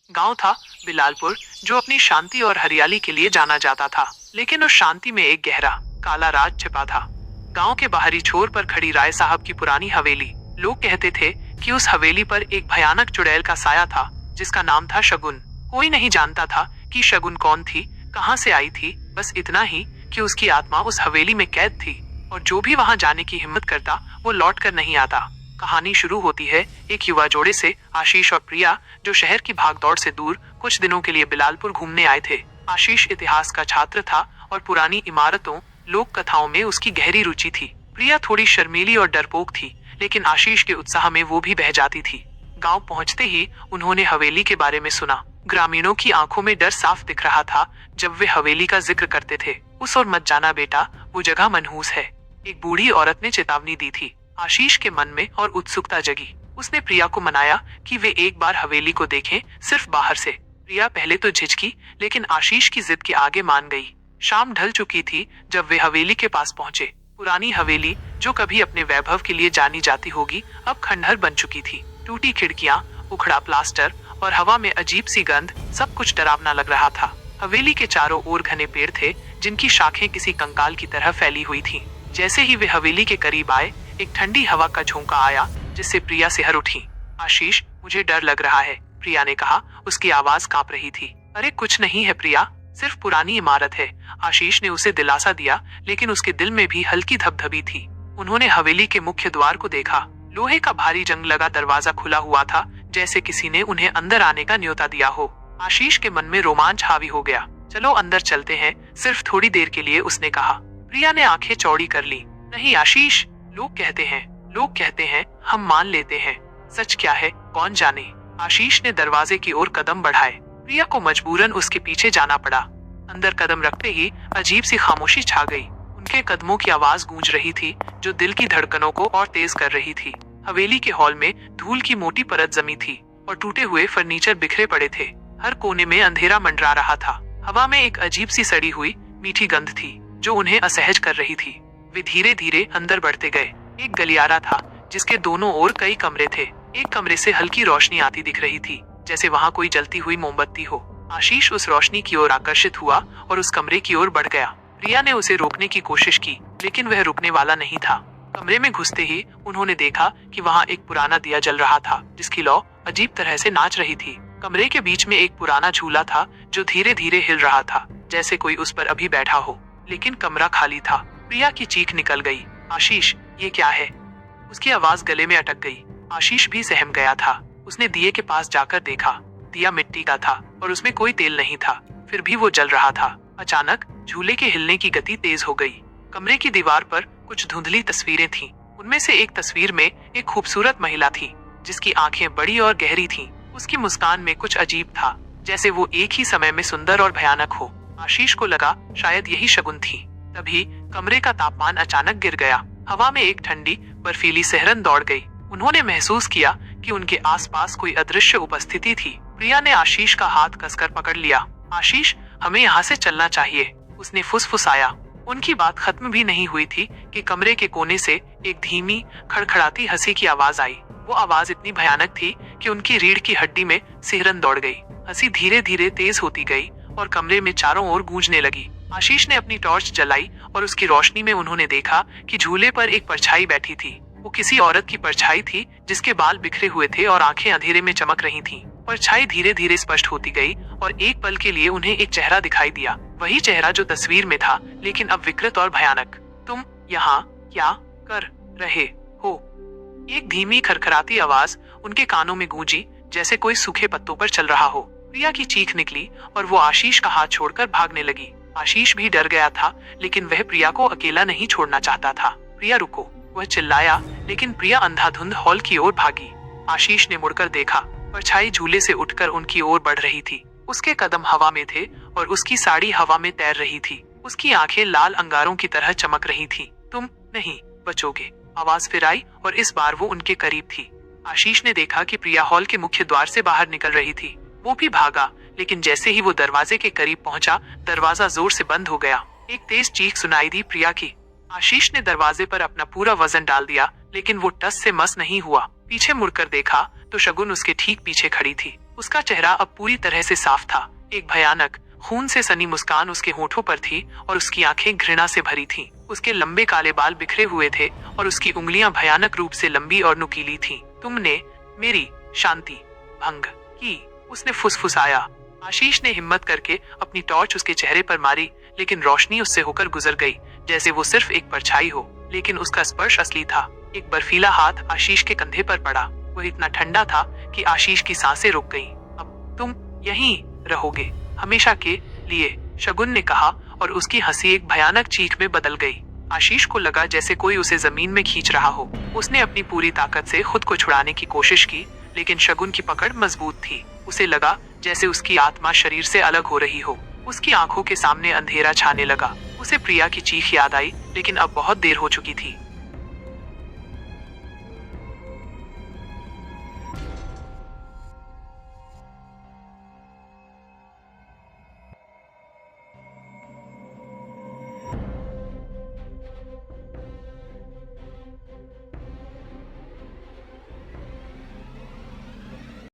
गांव था बिलालपुर, जो अपनी शांति और हरियाली के लिए जाना जाता था। लेकिन उस शांति में एक गहरा काला राज छिपा था। गांव के बाहरी छोर पर खड़ी राय साहब की पुरानी हवेली। लोग कहते थे कि उस हवेली पर एक भयानक चुड़ैल का साया था, जिसका नाम था शगुन। कोई नहीं जानता था कि शगुन कौन थी, कहां से आई थी, बस इतना ही कि उसकी आत्मा उस हवेली में कैद थी और जो भी वहां जाने की हिम्मत करता वो लौट कर नहीं आता। कहानी शुरू होती है एक युवा जोड़े से, आशीष और प्रिया, जो शहर की भागदौड़ से दूर कुछ दिनों के लिए बिलालपुर घूमने आए थे। आशीष इतिहास का छात्र था और पुरानी इमारतों, लोक कथाओं में उसकी गहरी रुचि थी। प्रिया थोड़ी शर्मीली और डरपोक थी, लेकिन आशीष के उत्साह में वो भी बह जाती थी। गांव पहुंचते ही उन्होंने हवेली के बारे में सुना। ग्रामीणों की आंखों में डर साफ दिख रहा था जब वे हवेली का जिक्र करते थे। उस ओर मत जाना बेटा, वो जगह मनहूस है, एक बूढ़ी औरत ने चेतावनी दी थी। आशीष के मन में और उत्सुकता जगी। उसने प्रिया को मनाया कि वे एक बार हवेली को देखें, सिर्फ बाहर से। प्रिया पहले तो झिझकी, लेकिन आशीष की जिद के आगे मान गई। शाम ढल चुकी थी जब वे हवेली के पास पहुंचे। पुरानी हवेली, जो कभी अपने वैभव के लिए जानी जाती होगी, अब खंडहर बन चुकी थी। टूटी खिड़कियां, उखड़ा प्लास्टर और हवा में अजीब सी गंध, सब कुछ डरावना लग रहा था। हवेली के चारों ओर घने पेड़ थे, जिनकी शाखें किसी कंकाल की तरह फैली हुई थीं। जैसे ही वे हवेली के करीब आए, एक ठंडी हवा का झोंका आया, जिससे प्रिया सिहर उठी। आशीष, मुझे डर लग रहा है, प्रिया ने कहा। उसकी आवाज कांप रही थी। अरे कुछ नहीं है प्रिया, सिर्फ पुरानी इमारत है, आशीष ने उसे दिलासा दिया, लेकिन उसके दिल में भी हल्की धबधबी थी। उन्होंने हवेली के मुख्य द्वार को देखा। लोहे का भारी जंग लगा दरवाजा खुला हुआ था, जैसे किसी ने उन्हें अंदर आने का न्योता दिया हो। आशीष के मन में रोमांच हावी हो गया। चलो अंदर चलते हैं, सिर्फ थोड़ी देर के लिए, उसने कहा। प्रिया ने आंखें चौड़ी कर ली। नहीं आशीष, लोग कहते हैं, हम मान लेते हैं। सच क्या है कौन जाने। आशीष ने दरवाजे की ओर कदम बढ़ाए। प्रिया को मजबूरन उसके पीछे जाना पड़ा। अंदर कदम रखते ही अजीब सी खामोशी छा गई। उनके कदमों की आवाज गूंज रही थी, जो दिल की धड़कनों को और तेज कर रही थी। हवेली के हॉल में धूल की मोटी परत जमी थी और टूटे हुए फर्नीचर बिखरे पड़े थे। हर कोने में अंधेरा मंडरा रहा था। हवा में एक अजीब सी सड़ी हुई मीठी गंध थी, जो उन्हें असहज कर रही थी। वे धीरे धीरे अंदर बढ़ते गए। एक गलियारा था, जिसके दोनों ओर कई कमरे थे। एक कमरे से हल्की रोशनी आती दिख रही थी, जैसे वहाँ कोई जलती हुई मोमबत्ती हो। आशीष उस रोशनी की ओर आकर्षित हुआ और उस कमरे की ओर बढ़ गया। प्रिया ने उसे रोकने की कोशिश की, लेकिन वह रुकने वाला नहीं था। कमरे में घुसते ही उन्होंने देखा कि वहाँ एक पुराना दिया जल रहा था, जिसकी लौ अजीब तरह से नाच रही थी। कमरे के बीच में एक पुराना झूला था, जो धीरे धीरे हिल रहा था, जैसे कोई उस पर अभी बैठा हो। लेकिन कमरा खाली था। प्रिया की चीख निकल गई। आशीष, ये क्या है? उसकी आवाज गले में अटक गई। आशीष भी सहम गया था। उसने दिए के पास जाकर देखा। दिया मिट्टी का था और उसमें कोई तेल नहीं था, फिर भी वो जल रहा था। अचानक झूले के हिलने की गति तेज हो गई। कमरे की दीवार पर कुछ धुंधली तस्वीरें थीं। उनमें से एक तस्वीर में एक खूबसूरत महिला थी, जिसकी आंखें बड़ी और गहरी थीं। उसकी मुस्कान में कुछ अजीब था, जैसे वो एक ही समय में सुंदर और भयानक हो। आशीष को लगा शायद यही शगुन थी। तभी कमरे का तापमान अचानक गिर गया। हवा में एक ठंडी बर्फीली सिहरन दौड़ गई। उन्होंने महसूस किया कि उनके आसपास कोई अदृश्य उपस्थिति थी। प्रिया ने आशीष का हाथ कसकर पकड़ लिया। आशीष, हमें यहाँ से चलना चाहिए, उसने फुसफुसाया। उनकी बात खत्म भी नहीं हुई थी कि कमरे के कोने से एक धीमी खड़खड़ाती हंसी की आवाज आई। वो आवाज इतनी भयानक थी कि उनकी रीढ़ की हड्डी में सिहरन दौड़ गई। हंसी धीरे धीरे तेज होती गई और कमरे में चारों ओर गूंजने लगी। आशीष ने अपनी टॉर्च जलाई और उसकी रोशनी में उन्होंने देखा कि झूले पर एक परछाई बैठी थी। वो किसी औरत की परछाई थी, जिसके बाल बिखरे हुए थे और आंखें अंधेरे में चमक रही थीं। परछाई धीरे धीरे स्पष्ट होती गई और एक पल के लिए उन्हें एक चेहरा दिखाई दिया। वही चेहरा जो तस्वीर में था, लेकिन अब विकृत और भयानक। तुम यहाँ क्या कर रहे हो? एक धीमी खरखराती आवाज उनके कानों में गूंजी, जैसे कोई सूखे पत्तों पर चल रहा हो। प्रिया की चीख निकली और वो आशीष का हाथ छोड़कर भागने लगी। आशीष भी डर गया था, लेकिन वह प्रिया को अकेला नहीं छोड़ना चाहता था। प्रिया रुको, वह चिल्लाया, लेकिन प्रिया अंधाधुंध हॉल की ओर भागी। आशीष ने मुड़कर देखा। परछाई झूले से उठकर उनकी ओर बढ़ रही थी। उसके कदम हवा में थे और उसकी साड़ी हवा में तैर रही थी। उसकी आंखें लाल अंगारों की तरह चमक रही थी। तुम नहीं बचोगे, आवाज फिर आई और इस बार वो उनके करीब थी। आशीष ने देखा कि प्रिया हॉल के मुख्य द्वार से बाहर निकल रही थी। वो भी भागा, लेकिन जैसे ही वो दरवाजे के करीब पहुंचा, दरवाजा जोर से बंद हो गया। एक तेज चीख सुनाई दी प्रिया की। आशीष ने दरवाजे पर अपना पूरा वजन डाल दिया, लेकिन वो टस से मस नहीं हुआ। पीछे मुड़कर देखा तो शगुन उसके ठीक पीछे खड़ी थी। उसका चेहरा अब पूरी तरह से साफ था। एक भयानक खून से सनी मुस्कान उसके होठों पर थी और उसकी आंखें घृणा से भरी थीं। उसके लंबे काले बाल बिखरे हुए थे और उसकी उंगलियां भयानक रूप से लंबी और नुकीली थीं। तुमने मेरी शांति भंग की, उसने फुसफुसाया। आशीष ने हिम्मत करके अपनी टॉर्च उसके चेहरे पर मारी, लेकिन रोशनी उससे होकर गुजर गई जैसे वो सिर्फ एक परछाई हो। लेकिन उसका स्पर्श असली था। एक बर्फीला हाथ आशीष के कंधे पर पड़ा। वह इतना ठंडा था कि आशीष की सांसें रुक गईं। अब तुम यहीं रहोगे हमेशा के लिए, शगुन ने कहा और उसकी हंसी एक भयानक चीख में बदल गई। आशीष को लगा जैसे कोई उसे जमीन में खींच रहा हो। उसने अपनी पूरी ताकत से खुद को छुड़ाने की कोशिश की, लेकिन शगुन की पकड़ मजबूत थी। उसे लगा जैसे उसकी आत्मा शरीर से अलग हो रही हो। उसकी आंखों के सामने अंधेरा छाने लगा। उसे प्रिया की चीख याद आई, लेकिन अब बहुत देर हो चुकी थी।